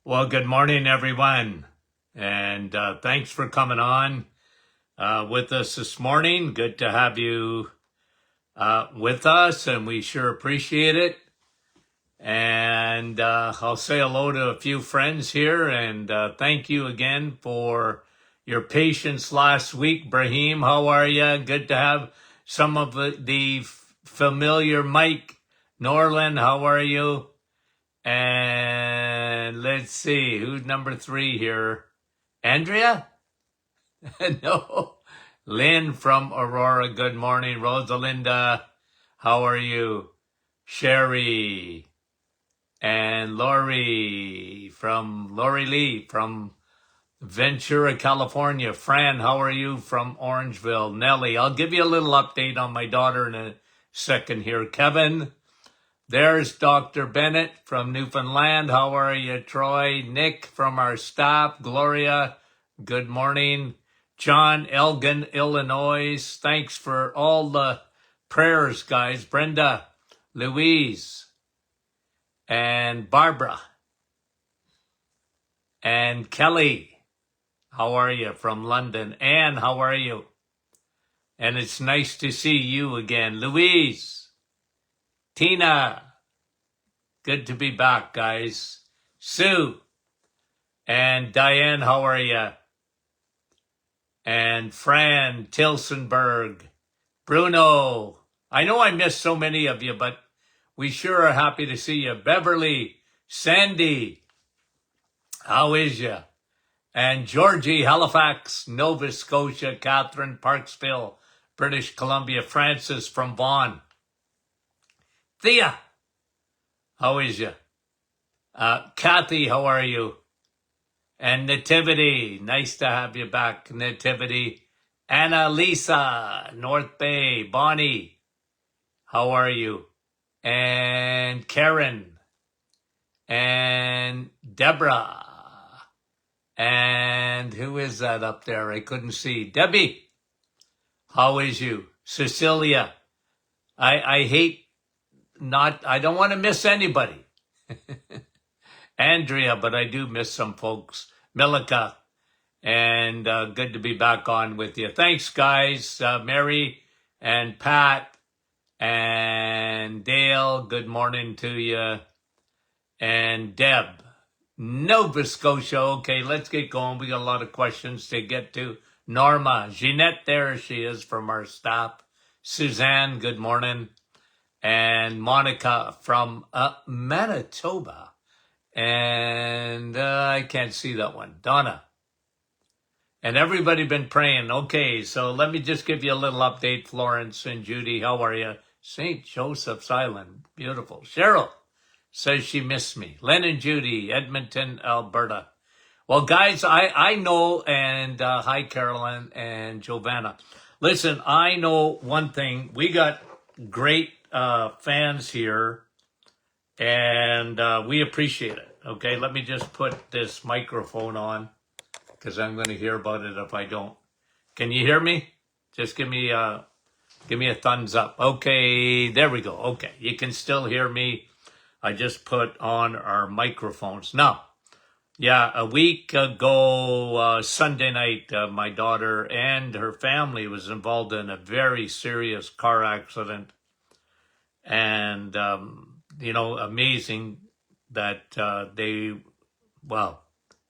Well, good morning, everyone. And thanks for coming on with us this morning. Good to have you with us, and we sure appreciate it. And I'll say hello to a few friends here, and thank you again for your patience last week. Brahim, how are you? Good to have some of the familiar Mike. Norland, how are you? And let's see, who's number 3 here? Andrea? No. Lynn from Aurora, good morning. Rosalinda, how are you? Sherry and Lori Lee from Ventura, California. Fran, how are you from Orangeville? Nellie, I'll give you a little update on my daughter in a second here. Kevin, there's Dr. Bennett from Newfoundland. How are you, Troy? Nick from our staff. Gloria, good morning. John, Elgin, Illinois. Thanks for all the prayers, guys. Brenda, Louise, and Barbara, and Kelly. How are you from London? Anne, how are you? And it's nice to see you again. Louise, Tina, good to be back, guys. Sue and Diane, how are you? And Fran Tilsonberg, Bruno. I know I missed so many of you, but we sure are happy to see you. Beverly, Sandy, how is you? And Georgie, Halifax, Nova Scotia. Catherine, Parksville, British Columbia. Francis from Vaughan. Thea, how is you? Kathy, how are you? And Nativity, nice to have you back, Nativity. Anna Lisa, North Bay. Bonnie, how are you? And Karen, and Deborah, and who is that up there? I couldn't see. Debbie, how is you? Cecilia, I don't want to miss anybody. Andrea, but I do miss some folks. Milika, and good to be back on with you. Thanks, guys. Mary and Pat and Dale, good morning to you. And Deb, Nova Scotia. Okay, let's get going. We got a lot of questions to get to. Norma, Jeanette, there she is from our staff. Suzanne, good morning. And Monica from Manitoba. And I can't see that one. Donna. And everybody been praying. Okay, so let me just give you a little update. Florence and Judy, how are you? St. Joseph's Island, beautiful. Cheryl says she missed me. Len and Judy, Edmonton, Alberta. Well, guys, I know, and hi, Carolyn and Giovanna. Listen, I know one thing. We got great fans here, and we appreciate it. Okay, let me just put this microphone on because I'm going to hear about it if I don't. Can you hear me? Just give me a thumbs up. Okay, there we go. Okay, you can still hear me. I just put on our microphones. Now, yeah, a week ago, Sunday night, my daughter and her family was involved in a very serious car accident. And, amazing that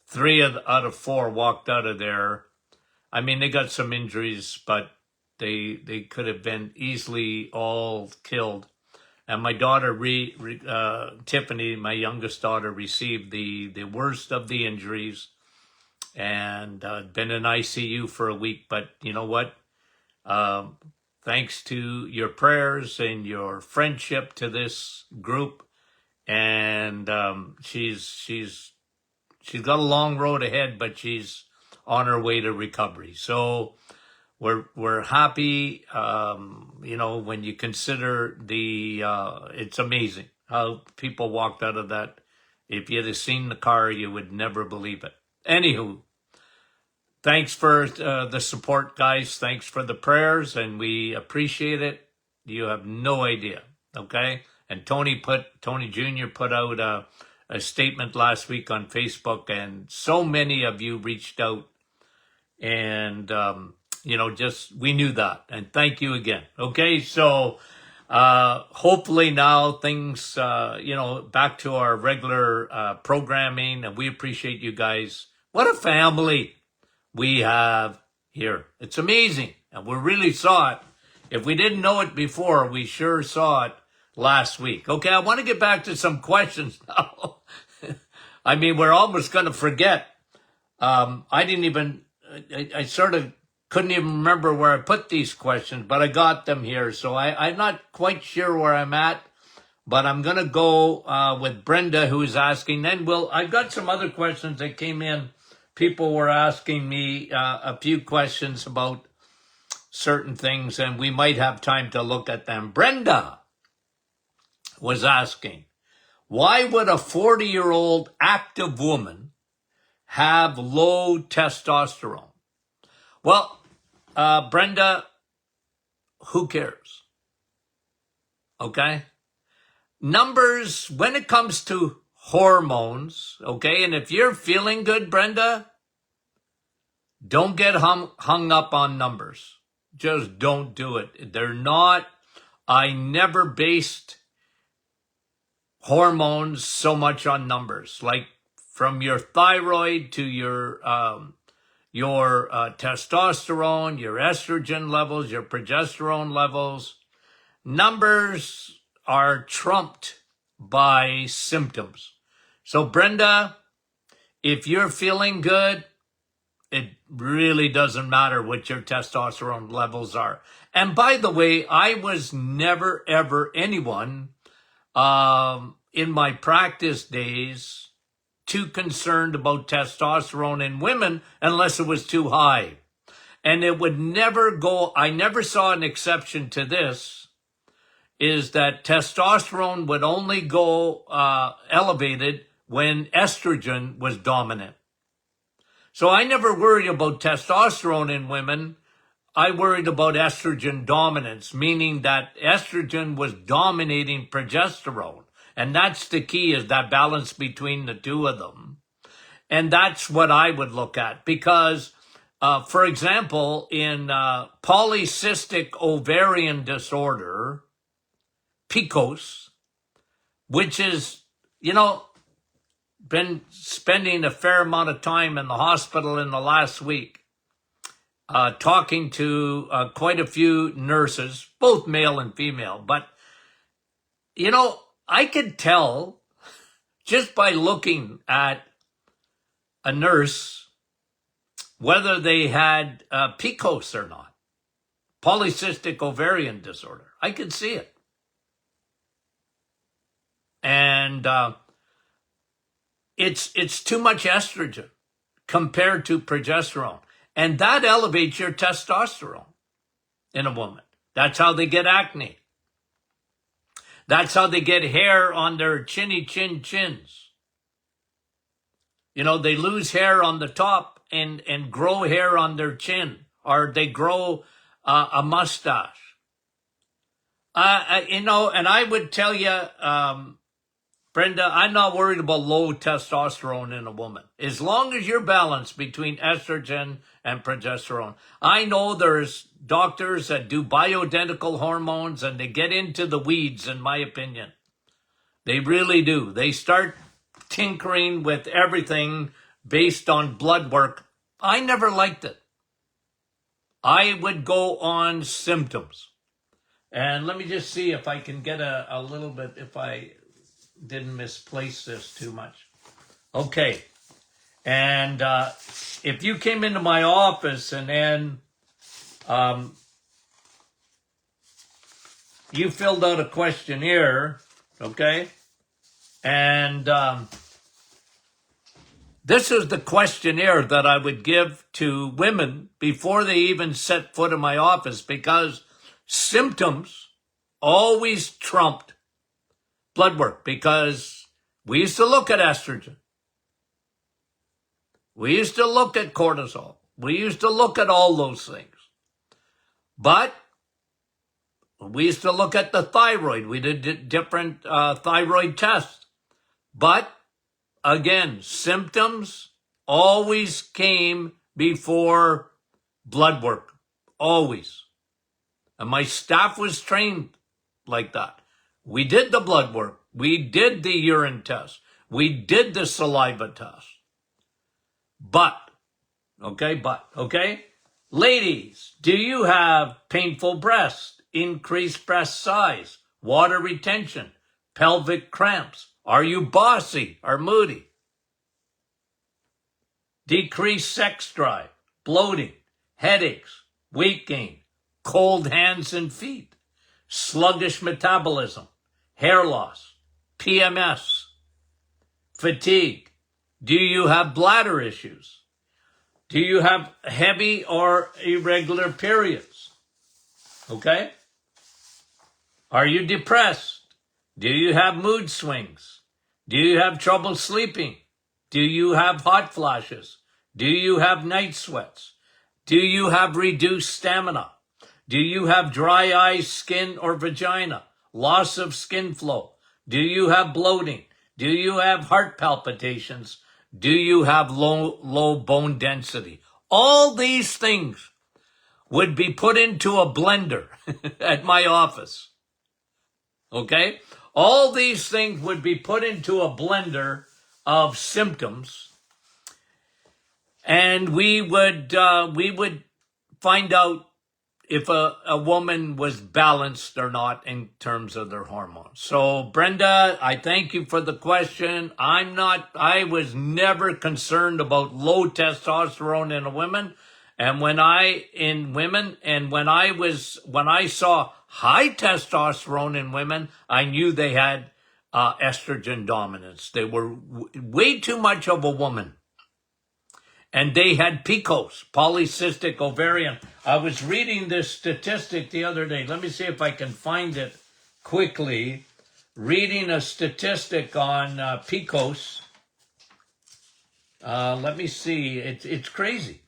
3 out of 4 walked out of there. I mean, they got some injuries, but they could have been easily all killed. And my daughter, Tiffany, my youngest daughter, received the worst of the injuries and been in ICU for a week. But you know what? Thanks to your prayers and your friendship to this group, and she's got a long road ahead, but she's on her way to recovery. So we're happy, when you consider it's amazing how people walked out of that. If you'd have seen the car, you would never believe it. Anywho, thanks for the support, guys. Thanks for the prayers, and we appreciate it. You have no idea, okay? And Tony Jr. put out a statement last week on Facebook, and so many of you reached out, and just we knew that, and thank you again. Okay, so hopefully now things back to our regular programming, and we appreciate you guys. What a family we have here. It's amazing, and we really saw it. If we didn't know it before, we sure saw it last week. Okay, I want to get back to some questions now. I mean, we're almost going to forget. I sort of couldn't even remember where I put these questions, but I got them here. So I'm not quite sure where I'm at, but I'm going to go with Brenda, who's asking. Then I've got some other questions that came in. People were asking me a few questions about certain things, and we might have time to look at them. Brenda was asking, why would a 40-year-old active woman have low testosterone? Well, Brenda, who cares? Okay? Numbers, when it comes to hormones, okay, and if you're feeling good, Brenda, don't get hung up on numbers. Just don't do it. I never based hormones so much on numbers, like from your thyroid to your testosterone, your estrogen levels, your progesterone levels. Numbers are trumped by symptoms. So Brenda, if you're feeling good, it really doesn't matter what your testosterone levels are. And by the way, I was never, ever anyone in my practice days too concerned about testosterone in women unless it was too high. And it would never go, I never saw an exception to this, is that testosterone would only go elevated when estrogen was dominant. So I never worried about testosterone in women. I worried about estrogen dominance, meaning that estrogen was dominating progesterone. And that's the key, is that balance between the two of them. And that's what I would look at. Because, for example, in polycystic ovarian disorder, PCOS, which is, been spending a fair amount of time in the hospital in the last week, talking to quite a few nurses, both male and female. But, I could tell just by looking at a nurse whether they had PCOS or not, polycystic ovarian disorder. I could see it. And it's too much estrogen compared to progesterone. And that elevates your testosterone in a woman. That's how they get acne. That's how they get hair on their chins. They lose hair on the top and grow hair on their chin, or they grow a mustache. And I would tell you, Brenda, I'm not worried about low testosterone in a woman. As long as you're balanced between estrogen and progesterone. I know there's doctors that do bioidentical hormones, and they get into the weeds, in my opinion. They really do. They start tinkering with everything based on blood work. I never liked it. I would go on symptoms. And let me just see if I can get a little bit, if I didn't misplace this too much. Okay. And if you came into my office and then you filled out a questionnaire, okay? And this is the questionnaire that I would give to women before they even set foot in my office, because symptoms always trumped blood work, because we used to look at estrogen. We used to look at cortisol. We used to look at all those things. But we used to look at the thyroid. We did different thyroid tests. But again, symptoms always came before blood work. Always. And my staff was trained like that. We did the blood work. We did the urine test. We did the saliva test. But, okay? Ladies, do you have painful breasts, increased breast size, water retention, pelvic cramps? Are you bossy or moody? Decreased sex drive, bloating, headaches, weight gain, cold hands and feet, sluggish metabolism, hair loss, PMS, fatigue? Do you have bladder issues? Do you have heavy or irregular periods? Okay? Are you depressed? Do you have mood swings? Do you have trouble sleeping? Do you have hot flashes? Do you have night sweats? Do you have reduced stamina? Do you have dry eyes, skin, or vagina? Loss of skin flow? Do you have bloating? Do you have heart palpitations? Do you have low bone density? All these things would be put into a blender at my office. Okay? All these things would be put into a blender of symptoms, and we would find out if a woman was balanced or not in terms of their hormones. So, Brenda, I thank you for the question. I was never concerned about low testosterone in a woman. And when I saw high testosterone in women, I knew they had estrogen dominance. They were way too much of a woman. And they had PCOS, polycystic ovarian. I was reading this statistic the other day. Let me see if I can find it quickly. Reading a statistic on PCOS. Let me see. It's crazy,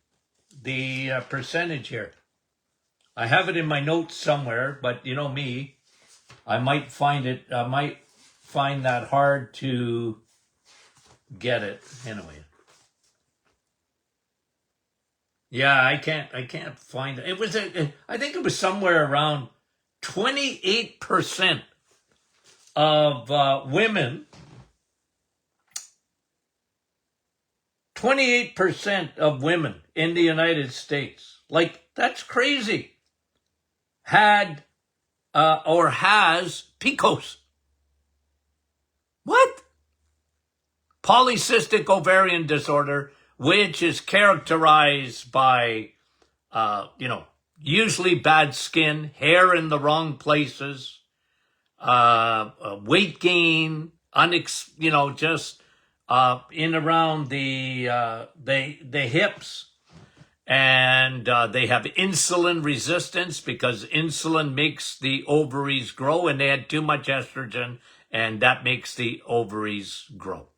the percentage here. I have it in my notes somewhere, but you know me. I might find that hard to get it. Anyway. Yeah, I can't find it. I think it was somewhere around 28% of women, 28% of women in the United States, like, that's crazy, had or has PCOS. What? Polycystic ovarian disorder, which is characterized by, usually bad skin, hair in the wrong places, weight gain, just in around the hips, and they have insulin resistance because insulin makes the ovaries grow, and they had too much estrogen, and that makes the ovaries grow.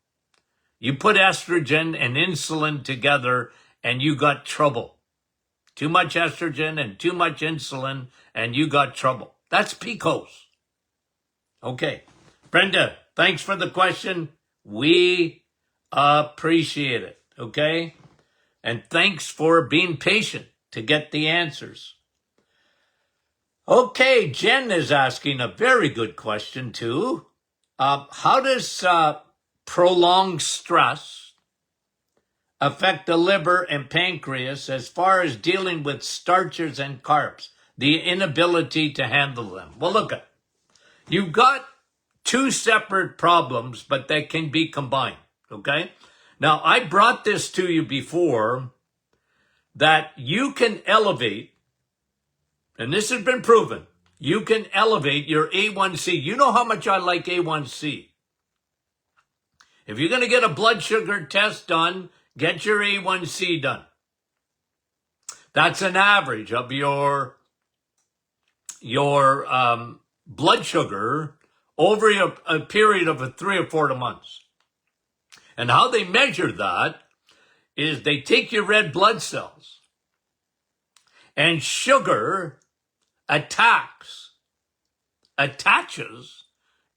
You put estrogen and insulin together and you got trouble. Too much estrogen and too much insulin and you got trouble. That's PCOS. Okay. Brenda, thanks for the question. We appreciate it. Okay? And thanks for being patient to get the answers. Okay, Jen is asking a very good question too. How does prolonged stress affect the liver and pancreas as far as dealing with starches and carbs, the inability to handle them? Well, look, you've got two separate problems, but they can be combined, okay? Now, I brought this to you before, that you can elevate, and this has been proven, you can elevate your A1C. You know how much I like A1C. If you're going to get a blood sugar test done, get your A1C done. That's an average of your blood sugar over a period of 3 or 4 months. And how they measure that is they take your red blood cells, and sugar attaches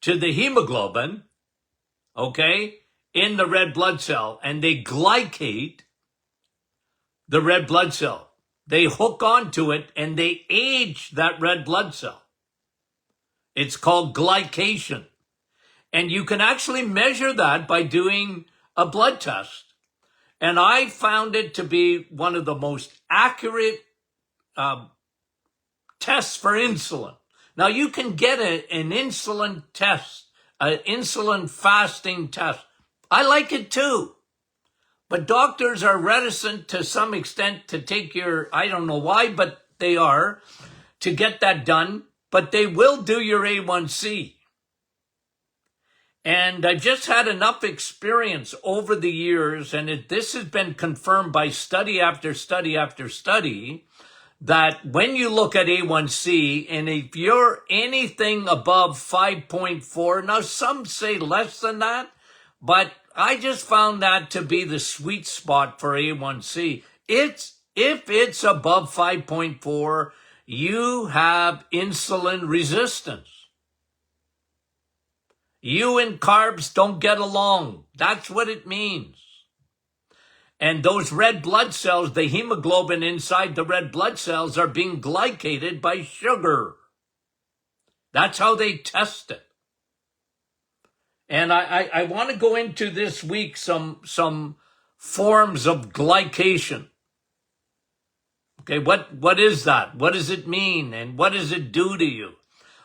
to the hemoglobin, okay, in the red blood cell, and they glycate the red blood cell. They hook onto it and they age that red blood cell. It's called glycation. And you can actually measure that by doing a blood test. And I found it to be one of the most accurate tests for insulin. Now, you can get an insulin test, an insulin fasting test. I like it too. But doctors are reticent to some extent to take your, I don't know why, but they are, to get that done. But they will do your A1C. And I've just had enough experience over the years, and this has been confirmed by study after study after study, that when you look at A1C, and if you're anything above 5.4, now some say less than that, but I just found that to be the sweet spot for A1C. If it's above 5.4, you have insulin resistance. You and carbs don't get along. That's what it means. And those red blood cells, the hemoglobin inside the red blood cells are being glycated by sugar. That's how they test it. And I want to go into this week some forms of glycation. Okay, what is that? What does it mean? And what does it do to you?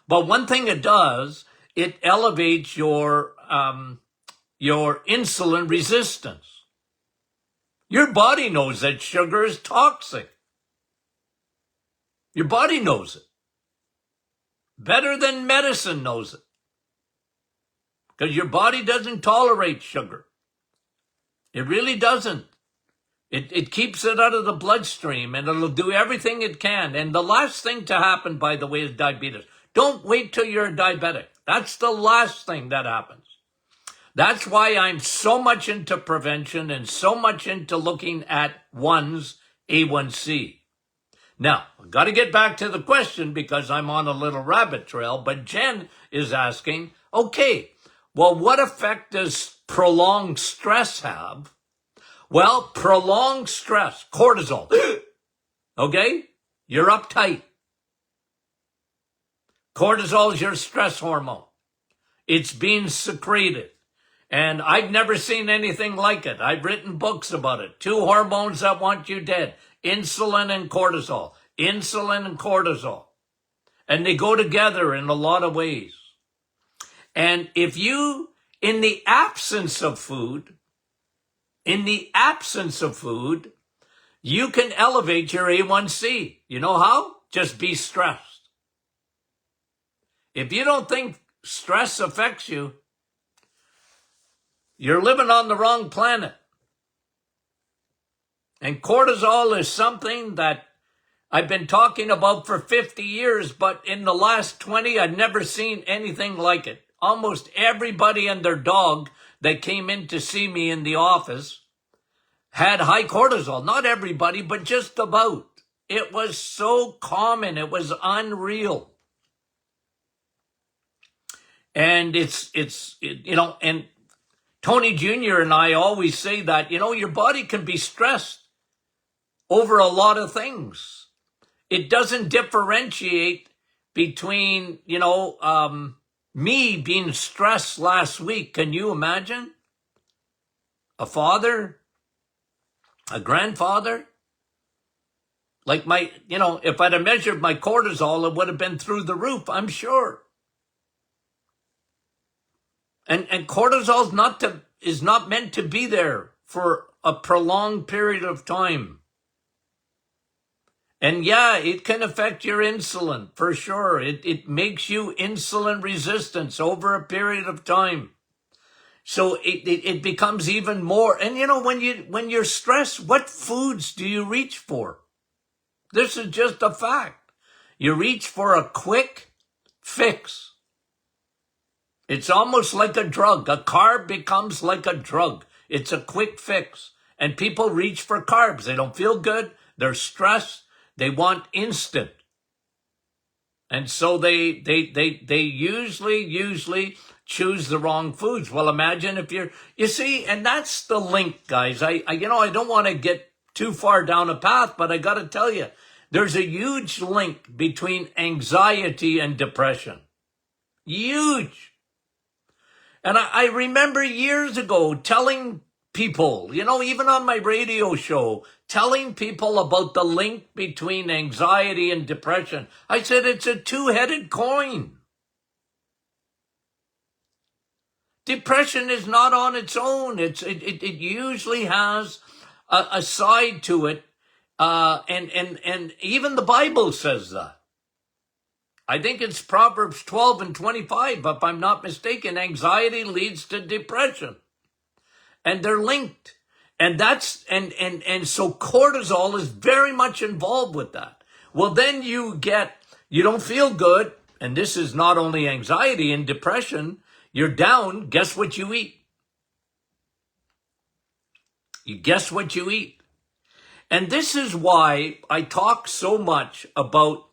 But one thing it does, it elevates your insulin resistance. Your body knows that sugar is toxic. Your body knows it. Better than medicine knows it. Because your body doesn't tolerate sugar. It really doesn't. It keeps it out of the bloodstream, and it'll do everything it can. And the last thing to happen, by the way, is diabetes. Don't wait till you're diabetic. That's the last thing that happens. That's why I'm so much into prevention and so much into looking at one's A1C. Now, I've got to get back to the question because I'm on a little rabbit trail, but Jen is asking, okay, well, what effect does prolonged stress have? Well, prolonged stress, cortisol, okay? You're uptight. Cortisol is your stress hormone. It's being secreted. And I've never seen anything like it. I've written books about it. 2 hormones that want you dead. Insulin and cortisol. Insulin and cortisol. And they go together in a lot of ways. And if you, in the absence of food, you can elevate your A1C. You know how? Just be stressed. If you don't think stress affects you, you're living on the wrong planet. And cortisol is something that I've been talking about for 50 years, but in the last 20, I've never seen anything like it. Almost everybody and their dog that came in to see me in the office had high cortisol. Not everybody, but just about. It was so common. It was unreal. And and Tony Jr. and I always say that, your body can be stressed over a lot of things. It doesn't differentiate between, me being stressed last week. Can you imagine? A father, a grandfather, like if I'd have measured my cortisol, it would have been through the roof, I'm sure. And cortisol is not meant to be there for a prolonged period of time. And yeah, it can affect your insulin, for sure. It makes you insulin resistant over a period of time. So it becomes even more. And when you're stressed, what foods do you reach for? This is just a fact. You reach for a quick fix. It's almost like a drug. A carb becomes like a drug. It's a quick fix. And people reach for carbs. They don't feel good. They're stressed. They want instant. And so they usually choose the wrong foods. Well, imagine if you see, and that's the link, guys. I don't want to get too far down a path, but I got to tell you, there's a huge link between anxiety and depression. Huge. And I remember years ago telling people, even on my radio show, telling people about the link between anxiety and depression. I said it's a two-headed coin. Depression is not on its own. It usually has a side to it, and even the Bible says that. I think it's Proverbs 12:25, if I'm not mistaken. Anxiety leads to depression, and they're linked. And that's and so cortisol is very much involved with that. Well, then you don't feel good, and this is not only anxiety and depression. You're down. Guess what you eat? You guess what you eat. And this is why I talk so much about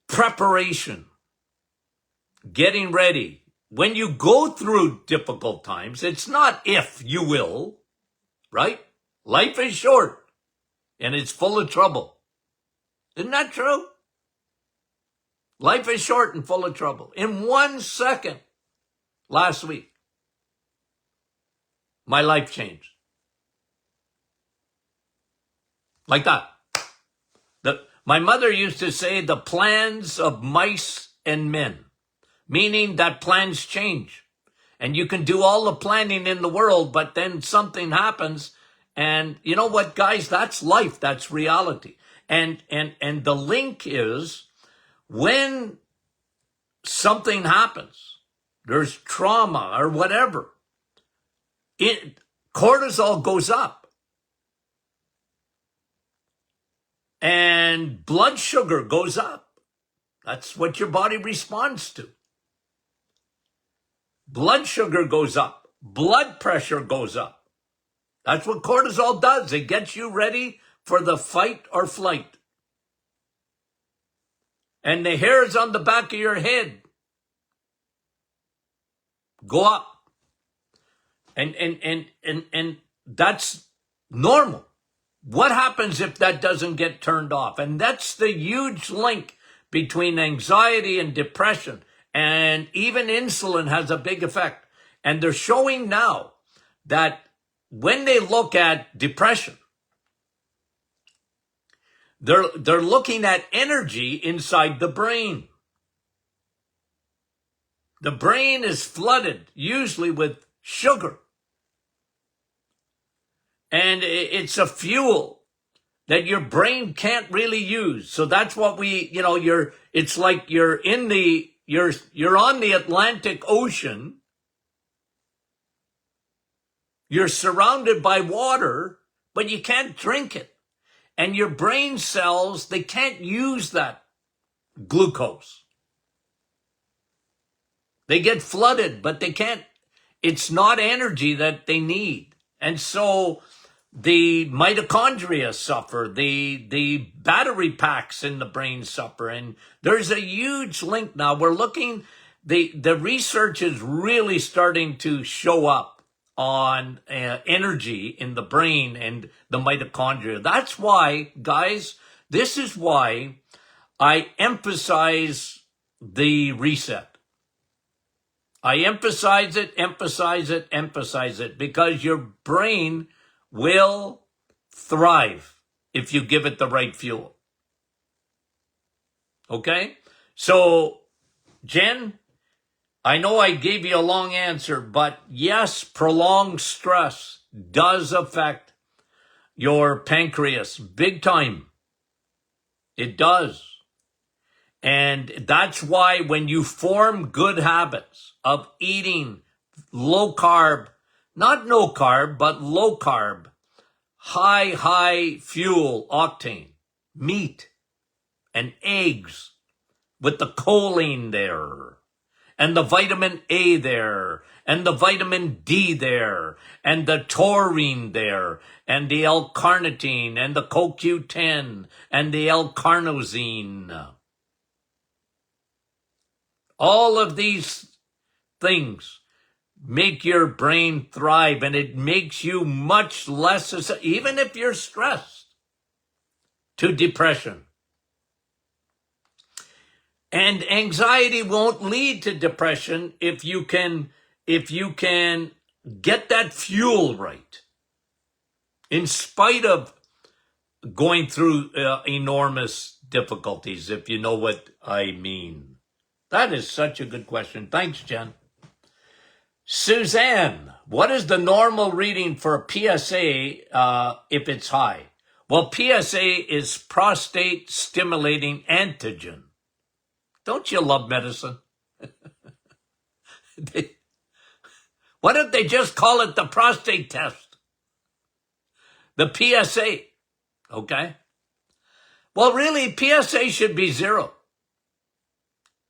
preparation, getting ready. When you go through difficult times, it's not if you will, right? Life is short and it's full of trouble. Isn't that true? Life is short and full of trouble. In 1 second, last week, my life changed. Like that. My mother used to say the plans of mice and men, meaning that plans change. And you can do all the planning in the world, but then something happens. And you know what, guys? That's life. That's reality. And the link is, when something happens, there's trauma or whatever, cortisol goes up and blood sugar goes up. That's what your body responds to. Blood sugar goes up. Blood pressure goes up. That's what cortisol does. It gets you ready for the fight or flight. And the hairs on the back of your head go up. And that's normal. What happens if that doesn't get turned off? And that's the huge link between anxiety and depression. And even insulin has a big effect. And they're showing now that when they look at depression, they're looking at energy inside the brain. The brain is flooded usually with sugar. And it's a fuel that your brain can't really use. So that's what it's like you're on the Atlantic Ocean. You're surrounded by water, but you can't drink it. And your brain cells, they can't use that glucose. They get flooded, but they can't. It's not energy that they need. And so the mitochondria suffer, the battery packs in the brain suffer. And there's a huge link now. We're looking, the research is really starting to show up on energy in the brain and the mitochondria. That's why, guys, this is why I emphasize the reset. I emphasize it, because your brain will thrive if you give it the right fuel. Okay? So, Jen, I know I gave you a long answer, but yes, prolonged stress does affect your pancreas big time. It does. And that's why when you form good habits of eating low carb, not no carb, but low carb, high fuel octane, meat and eggs with the choline there, and the vitamin A there, and the vitamin D there, and the taurine there, and the L-carnitine, and the CoQ10, and the L-carnosine. All of these things make your brain thrive, and it makes you much less, even if you're stressed, to depression. And anxiety won't lead to depression if you can get that fuel right, in spite of going through enormous difficulties, if you know what I mean. That is such a good question. Thanks, Jen. Suzanne, what is the normal reading for a PSA if it's high? Well, PSA is prostate stimulating antigen. Don't you love medicine? Why don't they just call it the prostate test? The PSA, okay? Well, really, PSA should be 0.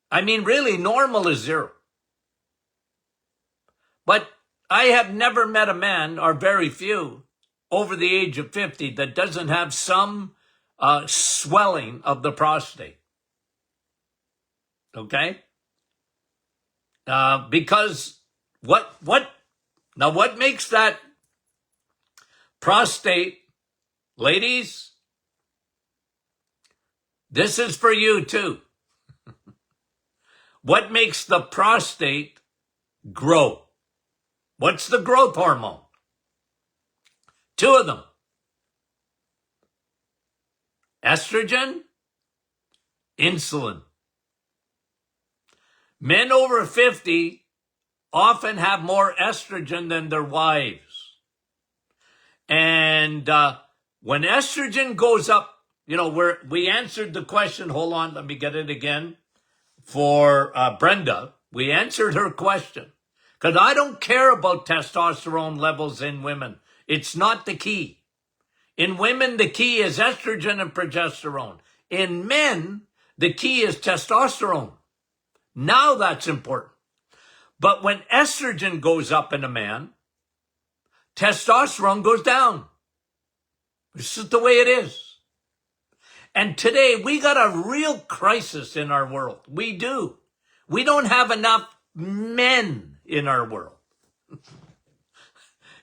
I mean, really, normal is 0. But I have never met a man, or very few, over the age of 50 that doesn't have some swelling of the prostate. Okay? Because what makes that prostate, ladies, this is for you too. What makes the prostate grow? What's the growth hormone? 2 of them. Estrogen, insulin. Men over 50 often have more estrogen than their wives. And when estrogen goes up, you know, we answered the question, hold on, let me get it again, for Brenda. We answered her question. Because I don't care about testosterone levels in women. It's not the key. In women, the key is estrogen and progesterone. In men, the key is testosterone. Now that's important. But when estrogen goes up in a man, testosterone goes down. This is the way it is. And today, we got a real crisis in our world. We do. We don't have enough men in our world.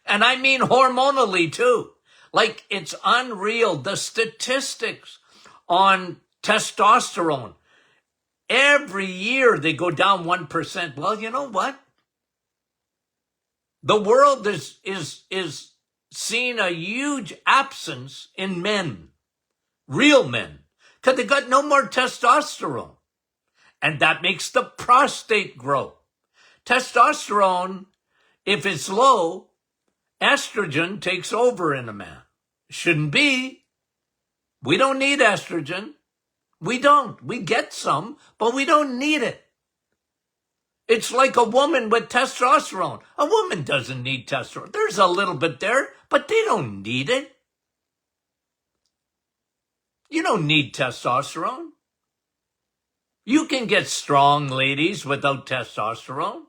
And I mean hormonally too. Like, it's unreal. The statistics on testosterone, every year they go down 1%. Well, you know what? The world is seeing a huge absence in men, real men, because they got no more testosterone. And that makes the prostate grow. Testosterone, if it's low, estrogen takes over in a man. Shouldn't be. We don't need estrogen. We don't. We get some, but we don't need it. It's like a woman with testosterone. A woman doesn't need testosterone. There's a little bit there, but they don't need it. You don't need testosterone. You can get strong, ladies, without testosterone.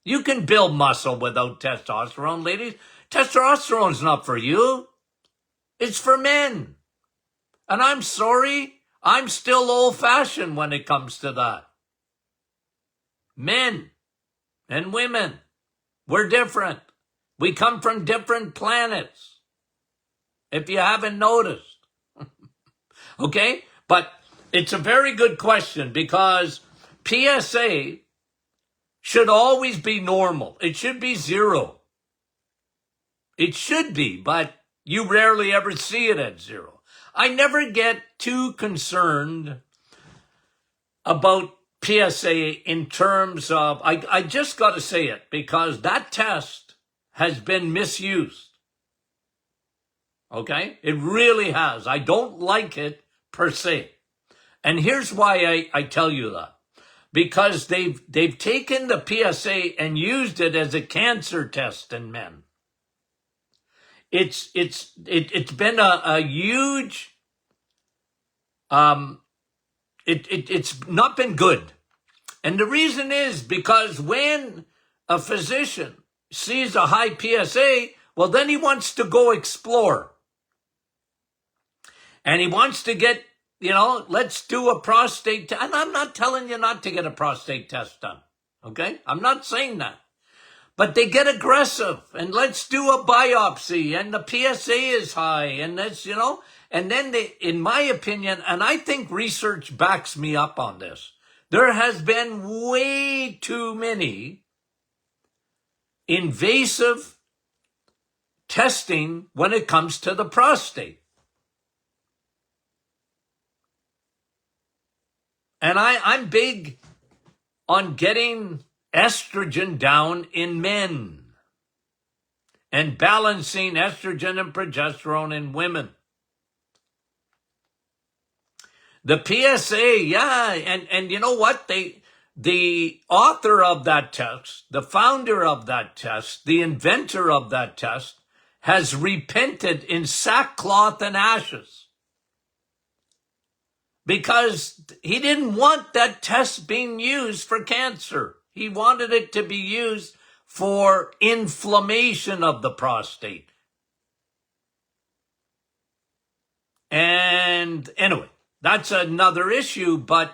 You can build muscle without testosterone, ladies. Testosterone's not for you. It's for men. And I'm sorry, I'm still old-fashioned when it comes to that. Men and women, we're different. We come from different planets, if you haven't noticed. Okay? But it's a very good question, because PSA should always be normal. It should be 0. It should be, but you rarely ever see it at 0. I never get too concerned about PSA in terms of, I just got to say it, because that test has been misused. Okay? It really has. I don't like it per se. And here's why I tell you that. Because they've taken the PSA and used it as a cancer test in men. It's been a huge, it's not been good. And the reason is because when a physician sees a high PSA, well, then he wants to go explore. And he wants to get let's do a prostate test. And I'm not telling you not to get a prostate test done. Okay? I'm not saying that. But they get aggressive and let's do a biopsy and the PSA is high and that's, and then they, in my opinion, and I think research backs me up on this, there has been way too many invasive testing when it comes to the prostate. And I'm big on getting estrogen down in men and balancing estrogen and progesterone in women. The PSA, yeah, and you know what? The author of that test, the founder of that test, the inventor of that test, has repented in sackcloth and ashes because he didn't want that test being used for cancer. He wanted it to be used for inflammation of the prostate. And anyway, that's another issue, but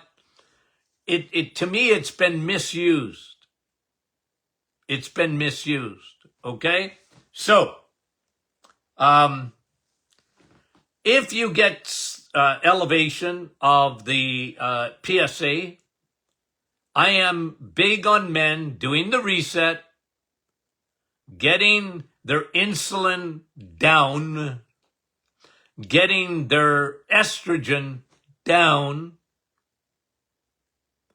it to me, it's been misused. It's been misused, okay? So, if you get elevation of the PSA, I am big on men doing the reset, getting their insulin down, getting their estrogen down,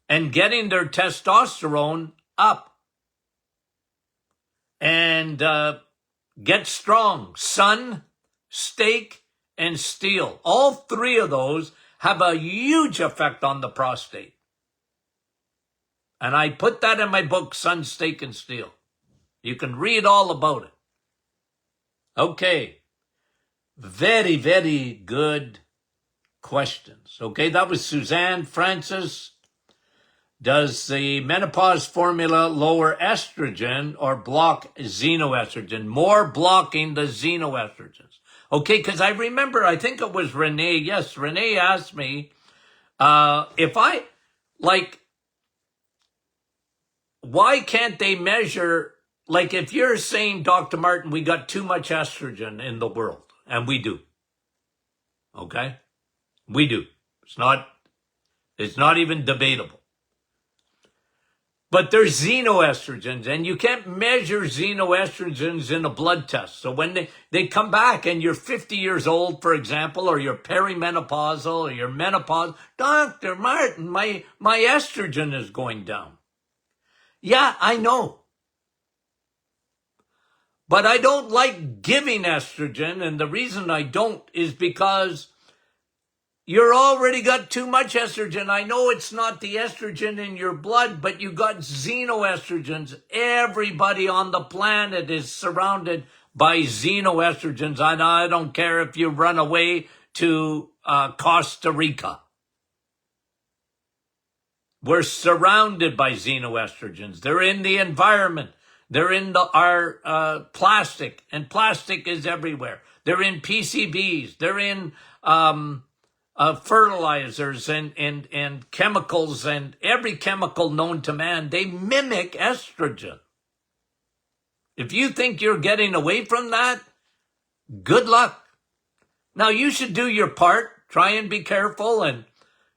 and getting their testosterone up. And get strong. Sun, steak, and steel. All three of those have a huge effect on the prostate. And I put that in my book, Sun, Steak, and Steel. You can read all about it. Okay. Very, very good questions. Okay, that was Suzanne Francis. Does the menopause formula lower estrogen or block xenoestrogen? More blocking the xenoestrogens. Okay, because I remember, I think it was Renee. Yes, Renee asked me if I, why can't they measure, if you're saying, Dr. Martin, we got too much estrogen in the world, and we do. Okay? We do. It's not even debatable. But there's xenoestrogens, and you can't measure xenoestrogens in a blood test. So when they come back and you're 50 years old, for example, or you're perimenopausal or you're menopausal, Dr. Martin, my estrogen is going down. Yeah, I know. But I don't like giving estrogen, and the reason I don't is because you're already got too much estrogen. I know it's not the estrogen in your blood, but you got xenoestrogens. Everybody on the planet is surrounded by xenoestrogens. And I don't care if you run away to Costa Rica. We're surrounded by xenoestrogens. They're in the environment. They're in our plastic, and plastic is everywhere. They're in PCBs. They're in fertilizers and chemicals, and every chemical known to man. They mimic estrogen. If you think you're getting away from that, good luck. Now, you should do your part. Try and be careful, and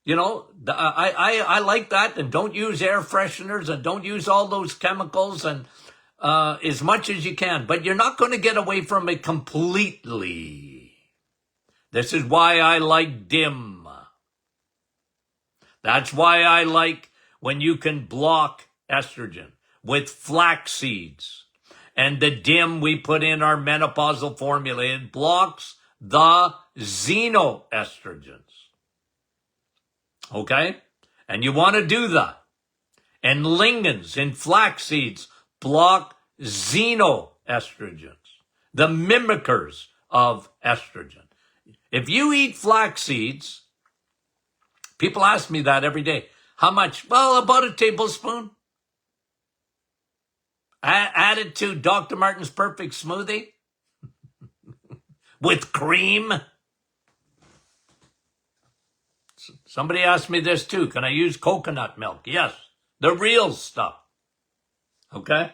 I like that, and don't use air fresheners, and don't use all those chemicals, and as much as you can. But you're not going to get away from it completely. This is why I like DIM. That's why I like when you can block estrogen with flax seeds. And the DIM we put in our menopausal formula, it blocks the xenoestrogens. Okay? And you want to do that. And lignans in flax seeds block xenoestrogens, the mimickers of estrogen. If you eat flax seeds, people ask me that every day. How much? Well, about a tablespoon. Add it to Dr. Martin's Perfect Smoothie with cream. Somebody asked me this too. Can I use coconut milk? Yes. The real stuff. Okay?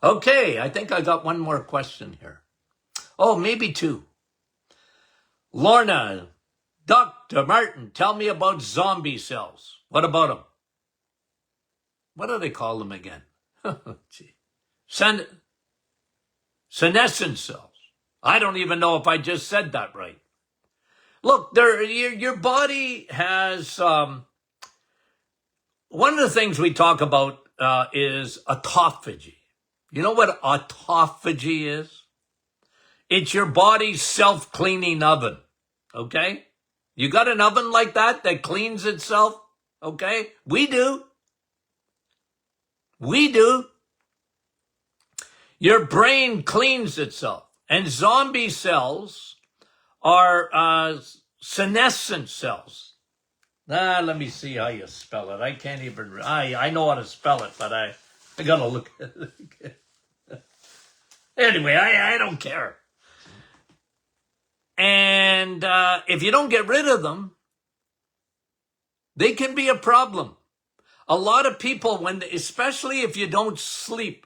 Okay, I think I got one more question here. Oh, maybe two. Lorna, Dr. Martin, tell me about zombie cells. What about them? What do they call them again? Gee. Senescent cells. I don't even know if I just said that right. Look, your body has... one of the things we talk about is autophagy. You know what autophagy is? It's your body's self-cleaning oven, okay? You got an oven like that cleans itself, okay? We do. We do. Your brain cleans itself. And zombie cells are senescent cells. Let me see how you spell it. I can't even, I know how to spell it, but I got to look at it. Anyway, I don't care. And if you don't get rid of them, they can be a problem. A lot of people, especially if you don't sleep,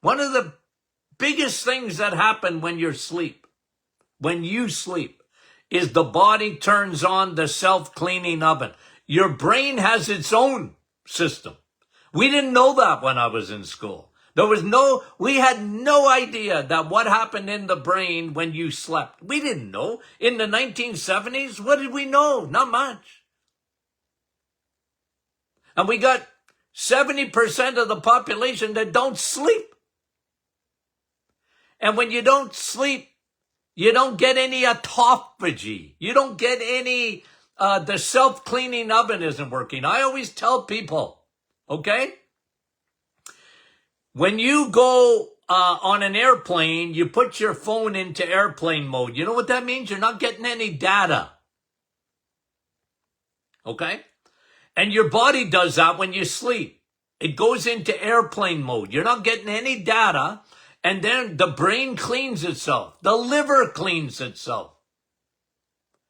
one of the biggest things that happen when you sleep, is the body turns on the self-cleaning oven. Your brain has its own system. We didn't know that when I was in school. We had no idea that what happened in the brain when you slept. We didn't know. In the 1970s, what did we know? Not much. And we got 70% of the population that don't sleep. And when you don't sleep, you don't get any autophagy. You don't get any, the self-cleaning oven isn't working. I always tell people, okay? When you go on an airplane, you put your phone into airplane mode. You know what that means? You're not getting any data. Okay? And your body does that when you sleep. It goes into airplane mode. You're not getting any data. And then the brain cleans itself. The liver cleans itself.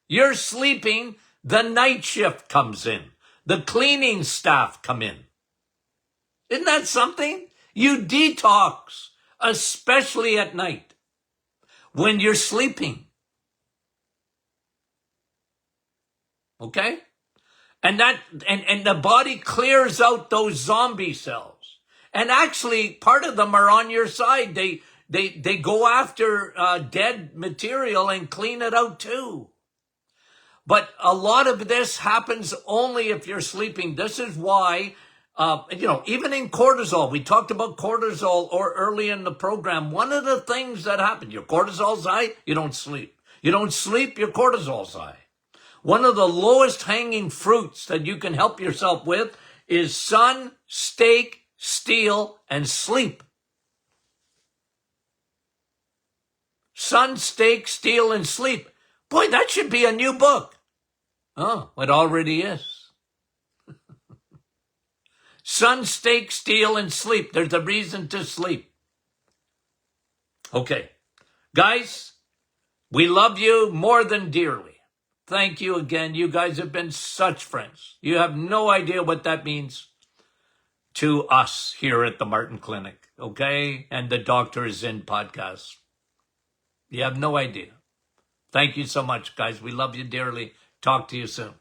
You're sleeping, the night shift comes in. The cleaning staff come in. Isn't that something? You detox, especially at night, when you're sleeping. Okay? And the body clears out those zombie cells. And actually, part of them are on your side. They go after dead material and clean it out too. But a lot of this happens only if you're sleeping. This is why, even in cortisol, we talked about cortisol early in the program. One of the things that happen, your cortisol's high, you don't sleep. You don't sleep, your cortisol's high. One of the lowest hanging fruits that you can help yourself with is sun, steak, steel, and sleep. Sun, steak, steel, and sleep. Boy, that should be a new book. Oh, it already is. Sun, steak, steel, and sleep. There's a reason to sleep. Okay. Guys, we love you more than dearly. Thank you again. You guys have been such friends. You have no idea what that means to us here at the Martin Clinic, okay? And the Doctor is In podcast. You have no idea. Thank you so much, guys. We love you dearly. Talk to you soon.